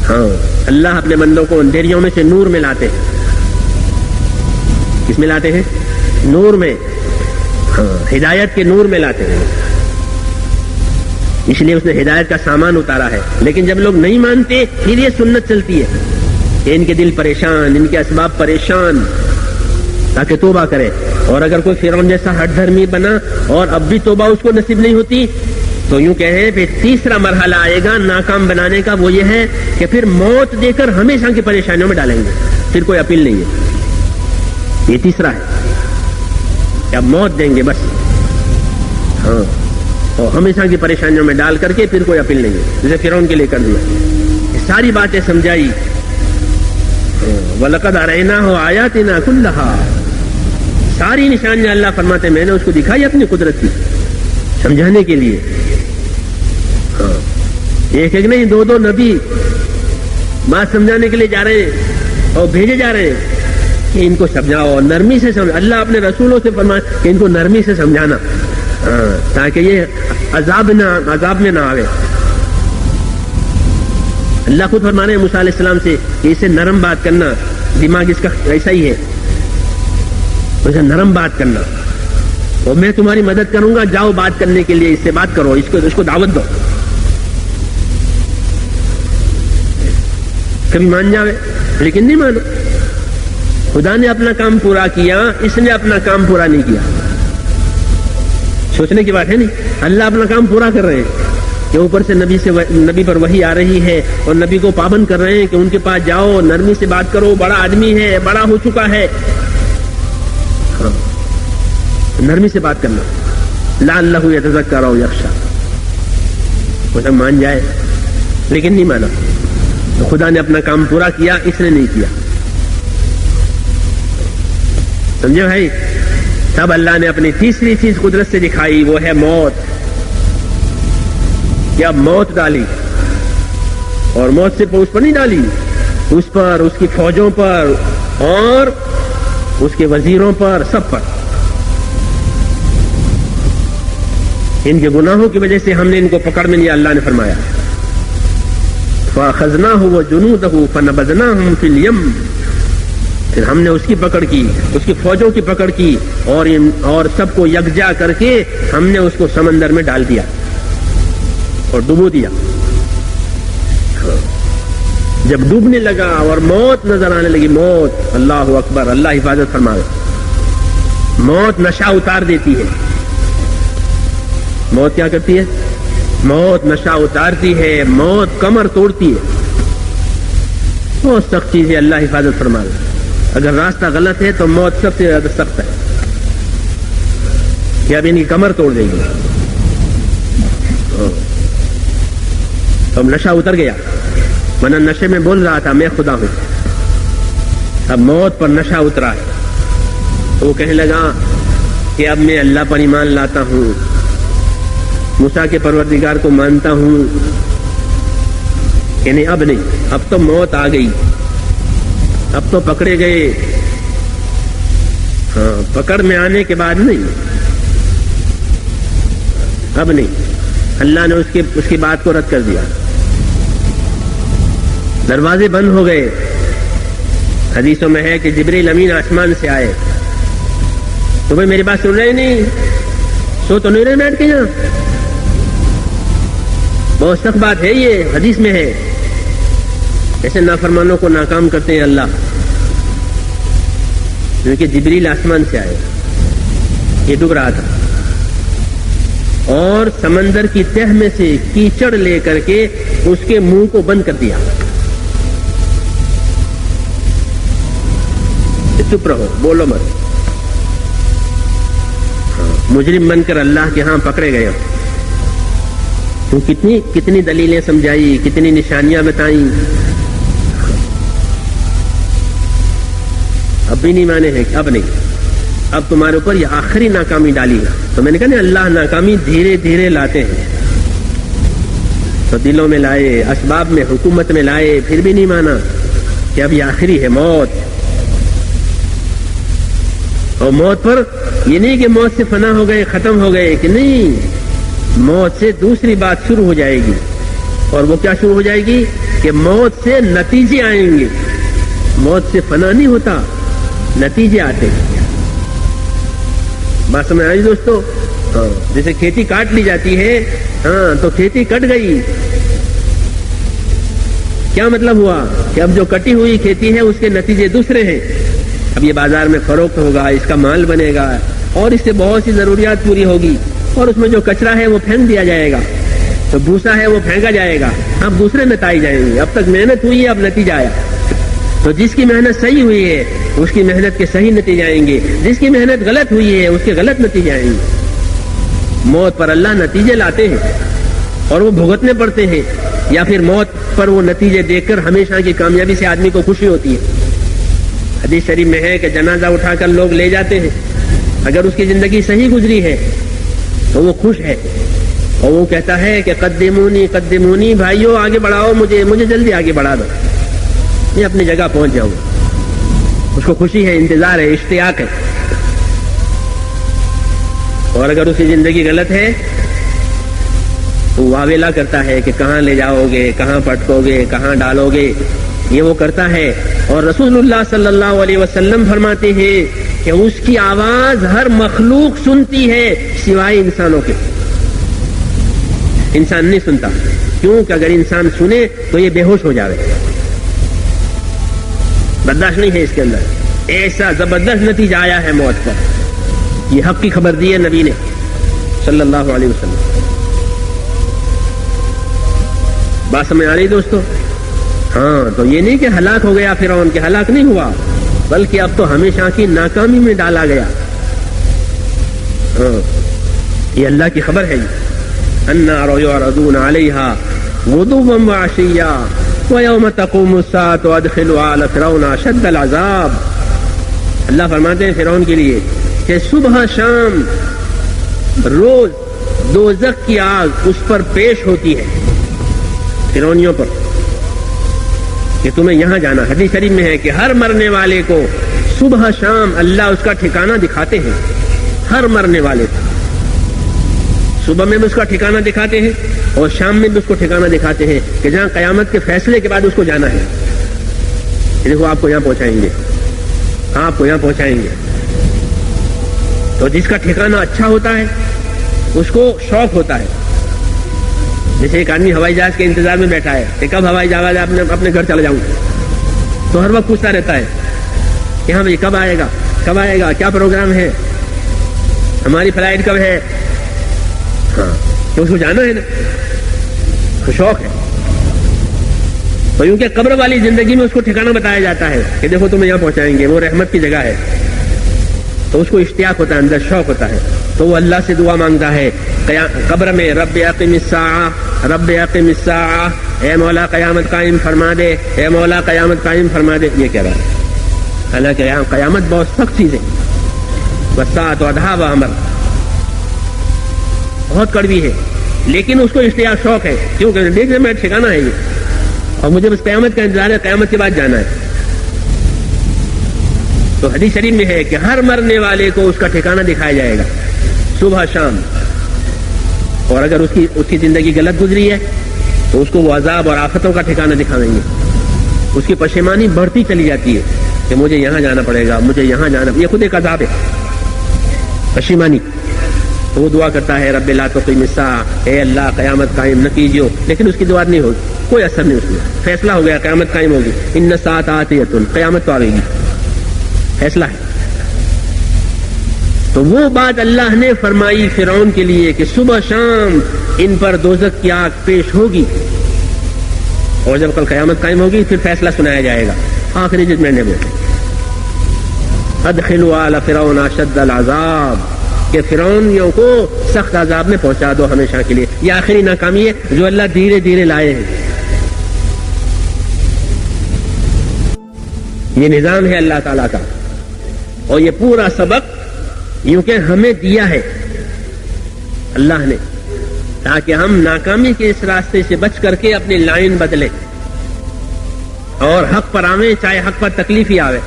ہاں اللہ اپنے بندوں کو اندھیریوں میں سے نور میں لاتے ہیں. کس میں لاتے ہیں؟ نور میں. ہاں ہدایت کے نور میں لاتے ہیں. اس لیے اس نے ہدایت کا سامان اتارا ہے. لیکن جب لوگ نہیں مانتے پھر یہ سنت چلتی ہے کہ ان کے دل پریشان، ان کے اسباب پریشان، تاکہ توبہ کرے. اور اگر کوئی فرعون جیسا ہٹ دھرمی بنا اور اب بھی توبہ اس کو نصیب نہیں ہوتی تو یوں کہیں پھر تیسرا مرحلہ آئے گا ناکام بنانے کا. وہ یہ ہے کہ پھر موت دے کر ہمیشہ کی پریشانیوں میں ڈالیں گے. پھر کوئی اپیل نہیں ہے. یہ تیسرا ہے کہ اب موت دیں گے بس. ہاں اور ہمیشہ کی پریشانیوں میں ڈال کر کے پھر کوئی اپیل نہیں ہے، جیسے فرعون کے لیے کر دیا. یہ ساری باتیں سمجھائی. وَلَقَدْ أَرَيْنَاهُ آيَاتِنَا كُلَّهَا. ساری نشانیاں اللہ فرماتے میں نے اس کو دکھائی اپنی قدرت کی سمجھانے کے لیے. ہاں ایک ایک نہیں، دو دو نبی بات سمجھانے کے لیے جا رہے ہیں اور بھیجے جا رہے ہیں کہ ان کو سمجھاؤ، نرمی سے سمجھا. اللہ اپنے رسولوں سے فرمائے کہ ان کو نرمی سے سمجھانا تاکہ یہ عذاب میں نہ آوے. اللہ خود فرمانے ہیں موسیٰ علیہ السلام سے کہ اسے نرم بات کرنا، دماغ اس کا ایسا ہی ہے، اسے نرم بات کرنا اور میں تمہاری مدد کروں گا. جاؤ بات کرنے کے لیے، اس سے بات کرو، اس کو دعوت دو. کبھی مان جاوے لیکن نہیں مانو. خدا نے اپنا کام پورا کیا، اس نے اپنا کام پورا نہیں کیا. سوچنے کی بات ہے نہیں. اللہ اپنا کام پورا کر رہے ہیں کہ اوپر سے نبی پر وحی آ رہی ہے اور نبی کو پابند کر رہے ہیں کہ ان کے پاس جاؤ، نرمی سے بات کرو. بڑا آدمی ہے، بڑا ہو چکا ہے. نرمی سے بات کرنا. لعلہ یتذکر او یخشی. وہ مان جائے لیکن نہیں مانا. تو خدا نے اپنا کام پورا کیا، اس نے نہیں کیا. سمجھے بھائی؟ تب اللہ نے اپنی تیسری چیز قدرت سے دکھائی، وہ ہے موت. کیا موت ڈالی، اور موت صرف اس پر نہیں ڈالی، اس پر، اس کی فوجوں پر اور اس کے وزیروں پر، سب پر. ان کے گناہوں کی وجہ سے ہم نے ان کو پکڑ میں لیا. اللہ نے فرمایا فَأَخَذْنَاهُ وَجُنُودَهُ فَنَبَذْنَاهُمْ فِي الْيَمِّ. پھر ہم نے اس کی پکڑ کی، اس کی فوجوں کی پکڑ کی اور سب کو یکجا کر کے ہم نے اس کو سمندر میں ڈال دیا اور ڈبو دیا. جب ڈوبنے لگا اور موت نظر آنے لگی، موت، اللہ اکبر، اللہ حفاظت فرمائے. موت نشہ اتار دیتی ہے. موت کیا کرتی ہے؟ موت نشہ اتارتی ہے. موت کمر توڑتی ہے. بہت سخت چیز ہے. اللہ حفاظت فرمائے. اگر راستہ غلط ہے تو موت سب سے زیادہ سخت ہے کہ اب ان کی کمر توڑ دے گی. اب نشہ اتر گیا، ورنہ نشے میں بول رہا تھا میں خدا ہوں. اب موت پر نشہ اترا ہے تو وہ کہنے لگا کہ اب میں اللہ پر ایمان لاتا ہوں، موسیٰ کے پروردگار کو مانتا ہوں. کہ نہیں، اب نہیں، اب تو موت آ گئی، اب تو پکڑے گئے. ہاں پکڑ میں آنے کے بعد نہیں، اب نہیں. اللہ نے اس کی بات کو رد کر دیا. دروازے بند ہو گئے. حدیثوں میں ہے کہ جبریل امین آسمان سے آئے. تو بھائی میری بات سن رہے نہیں؟ سو تو نہیں رہے بیٹھ کے یہاں؟ بہت سخت بات ہے یہ، حدیث میں ہے. ایسے نافرمانوں کو ناکام کرتے ہیں اللہ. کیونکہ جبریل آسمان سے آئے، یہ ڈوب رہا تھا اور سمندر کی تہ میں سے کیچڑ لے کر کے اس کے منہ کو بند کر دیا. چپ رہو، بولو مت. مجرم بن کر اللہ کے ہاں پکڑے گئے. تو کتنی دلیلیں سمجھائی، کتنی نشانیاں بتائیں، اب بھی نہیں مانے ہیں. اب نہیں، اب تمہارے اوپر یہ آخری ناکامی ڈالی ہے. تو میں نے کہا نا اللہ ناکامی دھیرے دھیرے لاتے ہیں. تو دلوں میں لائے، اسباب میں، حکومت میں لائے، پھر بھی نہیں مانا کہ اب یہ آخری ہے موت. اور موت پر یہ نہیں کہ موت سے فنا ہو گئے، ختم ہو گئے، کہ نہیں، موت سے دوسری بات شروع ہو جائے گی. اور وہ کیا شروع ہو جائے گی کہ موت سے نتیجے آئیں گے. موت سے فنا نہیں ہوتا, نتیجے آتے ہیں. بات سمجھ آئی دوستو؟ جیسے کھیتی کاٹ لی جاتی ہے, ہاں تو کھیتی کٹ گئی, کیا مطلب ہوا کہ اب جو کٹی ہوئی کھیتی ہے اس کے نتیجے دوسرے ہیں. اب یہ بازار میں فروخت ہوگا, اس کا مال بنے گا اور اس سے بہت سی ضروریات پوری ہوگی, اور اس میں جو کچرا ہے وہ پھینک دیا جائے گا, تو بھوسا ہے وہ پھینکا جائے گا. اب دوسرے نتائج آئیں گے. اب تک محنت ہوئی ہے, اب نتیجہ آیا. تو جس کی محنت صحیح ہوئی ہے اس کی محنت کے صحیح نتیجے آئیں گے, جس کی محنت غلط ہوئی ہے اس کے غلط نتیجے آئیں گے. موت پر اللہ نتیجے لاتے ہیں اور وہ بھگتنے پڑتے ہیں, یا پھر موت پر وہ نتیجے دیکھ کر ہمیشہ کی کامیابی سے آدمی کو خوشی ہوتی ہے. حدیث شریف میں ہے کہ جنازہ اٹھا کر لوگ لے جاتے ہیں, اگر اس کی زندگی صحیح گزری ہے تو وہ خوش ہے, اور وہ کہتا ہے کہ قدمونی قدمونی, بھائیو آگے بڑھاؤ مجھے, مجھے جلدی آگے بڑھا دو, میں اپنی جگہ پہنچ جاؤں. اس کو خوشی ہے, انتظار ہے, اشتیاق ہے. اور اگر اس کی زندگی غلط ہے تو واویلا کرتا ہے کہ کہاں لے جاؤ گے, کہاں پٹکو گے, کہاں ڈالو گے, یہ وہ کرتا ہے. اور رسول اللہ صلی اللہ علیہ وسلم فرماتے ہیں کہ اس کی آواز ہر مخلوق سنتی ہے سوائے انسانوں کے. انسان نہیں سنتا, کیوں کہ اگر انسان سنے تو یہ بے ہوش ہو جائے, برداشت نہیں ہے اس کے اندر. ایسا زبردست نتیجہ آیا ہے موت پر. یہ حق کی خبر دی ہے نبی نے صلی اللہ علیہ وسلم. بات سمجھ آ رہی دوستو؟ ہاں, تو یہ نہیں کہ ہلاک ہو گیا فرعون, کہ ہلاک نہیں ہوا, بلکہ اب تو ہمیشہ کی ناکامی میں ڈالا گیا. ہاں, یہ اللہ کی خبر ہے. النار يعرضون عليها غدوا وعشيا ويوم تقوم الساعة وادخلوا آل فرعون أشد العذاب. اللہ فرماتے ہیں فرعون کے لیے کہ صبح شام روز دوزخ کی آگ اس پر پیش ہوتی ہے, فرعونیوں پر, کہ تمہیں یہاں جانا. حدیث شریف میں ہے کہ ہر مرنے والے کو صبح شام اللہ اس کا ٹھکانہ دکھاتے ہیں. ہر مرنے والے کو صبح میں بھی اس کا ٹھکانہ دکھاتے ہیں اور شام میں بھی اس کو ٹھکانہ دکھاتے ہیں کہ جہاں قیامت کے فیصلے کے بعد اس کو جانا ہے. دیکھو آپ کو یہاں پہنچائیں گے, آپ کو یہاں پہنچائیں گے. تو جس کا ٹھکانہ اچھا ہوتا ہے اس کو شوق ہوتا ہے. جیسے ایک آدمی ہوائی جہاز کے انتظار میں بیٹھا ہے کہ کب ہوائی جہاز اپنے گھر چلا جاؤں, تو ہر وقت پوچھتا رہتا ہے کہ ہاں بھائی کب آئے گا, کب آئے گا, کیا پروگرام ہے, ہماری فلائٹ کب ہے. ہاں, تو اس کو جانا ہے نا, تو شوق ہے. تو یوں کہ قبر والی زندگی میں اس کو ٹھکانہ بتایا جاتا ہے کہ دیکھو تمہیں یہاں پہنچائیں گے, وہ رحمت کی جگہ ہے. تو اس کو اشتیاق ہوتا ہے, اندر شوق ہوتا ہے, تو وہ اللہ سے دعا مانگتا ہے قبر میں, رب اقم الساعہ, رب اقم الساعہ, اے مولا قیامت قائم فرما دے, اے مولا قیامت قائم فرما دے. یہ کہہ رہا ہے. حالانکہ قیامت بہت سخت چیز ہے, والساعۃ ادھیٰ وامر, بہت کڑوی ہے, لیکن اس کو اشتیاق شوق ہے, کیونکہ دیکھنے میں ٹھکانا ہے یہ, اور مجھے بس قیامت کا انتظار ہے, قیامت کے بعد جانا ہے. تو حدیث شریف میں ہے کہ ہر مرنے والے کو اس کا ٹھکانہ دکھایا جائے گا صبح شام. اور اگر اس کی زندگی غلط گزری ہے تو اس کو وہ عذاب اور آفتوں کا ٹھکانہ دکھائیں گے. اس کی پشیمانی بڑھتی چلی جاتی ہے کہ مجھے یہاں جانا پڑے گا, مجھے یہاں جانا, یہ خود ایک عذاب ہے پشیمانی. تو وہ دعا کرتا ہے رب لا تقم الساعہ, اے اللہ قیامت قائم نہ کیجیو, لیکن اس کی دعا نہیں ہوگی, کوئی اثر نہیں اس میں. فیصلہ ہو گیا, قیامت قائم ہوگی. ان الساعۃ آتیۃ, قیامت تو آ گئی, فیصلہ ہے. تو وہ بات اللہ نے فرمائی فرعون کے لیے کہ صبح شام ان پر دوزخ کی آگ پیش ہوگی, اور جب کل قیامت قائم ہوگی پھر فیصلہ سنایا جائے گا. آخری ججمنٹ ہے وہ, ادخلوا آل فرعون اشد العذاب, کہ فرعونیوں کو سخت عذاب میں پہنچا دو ہمیشہ کے لیے. یہ آخری ناکامی ہے جو اللہ دھیرے دھیرے لائے ہیں. یہ نظام ہے اللہ تعالیٰ کا, اور یہ پورا سبق یوں کہ ہمیں دیا ہے اللہ نے, تاکہ ہم ناکامی کے اس راستے سے بچ کر کے اپنی لائن بدلیں اور حق پر آویں, چاہے حق پر تکلیف ہی آوے.